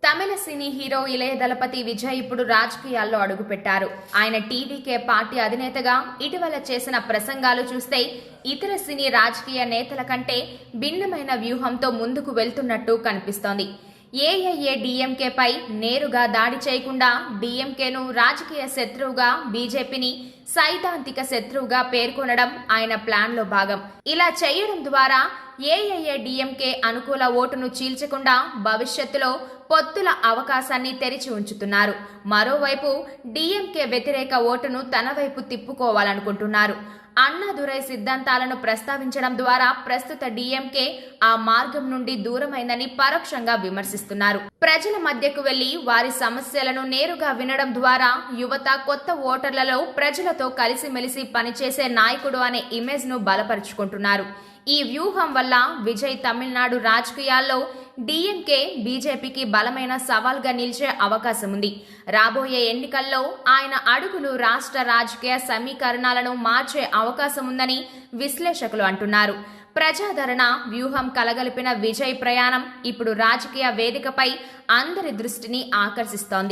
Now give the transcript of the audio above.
తమిళ cine hero ఇళయ దళపతి విజయ్ ఇప్పుడు రాజకీయాల్లో అడుగుపెట్టారు. ఆయన టీవీకే పార్టీ అధినేతగా ఇటీవల చేసిన ప్రసంగాలు చూస్తే ఇతర సినీ రాజకీయ నేతల కంటే భిన్నమైన వ్యూహంతో ముందుకు వెళ్తున్నట్టు కనిపిస్తోంది. ఏఐఏడీఎంకేపై నేరుగా దాడి చేయకుండా డీఎంకేను రాజకీయ శత్రువుగా, బీజేపీని సైద్ధాంతిక శత్రువుగా పేర్కొనడం ఆయన ప్లాన్లో భాగం. ఇలా చేయడం ద్వారా ఏఐఏడీఎంకే అనుకూల ఓటును చీల్చకుండా భవిష్యత్తులో పొత్తుల అవకాశాన్ని తెరిచి ఉంచుతున్నారు. మరోవైపు డీఎంకే వ్యతిరేక ఓటును తన వైపు తిప్పుకోవాలనుకుంటున్నారు. అన్నాదురై సిద్ధాంతాలను ప్రస్తావించడం ద్వారా ప్రస్తుత డీఎంకే ఆ మార్గం నుండి దూరమైందని పరోక్షంగా విమర్శిస్తున్నారు. ప్రజల మధ్యకు వెళ్లి వారి సమస్యలను నేరుగా వినడం ద్వారా యువత, కొత్త ఓటర్లలో ప్రజలతో కలిసిమెలిసి పనిచేసే నాయకుడు అనే ఇమేజ్ ను బలపరుచుకుంటున్నారు. ఈ వ్యూహం వల్ల విజయ్ తమిళనాడు రాజకీయాల్లో డీఎంకే, బీజేపీకి బలమైన సవాల్గా నిలిచే అవకాశం ఉంది. రాబోయే ఎన్నికల్లో ఆయన అడుగులు రాష్ట్ర రాజకీయ సమీకరణాలను మార్చే అవకాశం ఉందని విశ్లేషకులు అంటున్నారు. ప్రజాదరణ వ్యూహం కలగలిపిన విజయ్ ప్రయాణం ఇప్పుడు రాజకీయ వేదికపై అందరి దృష్టిని ఆకర్షిస్తోంది.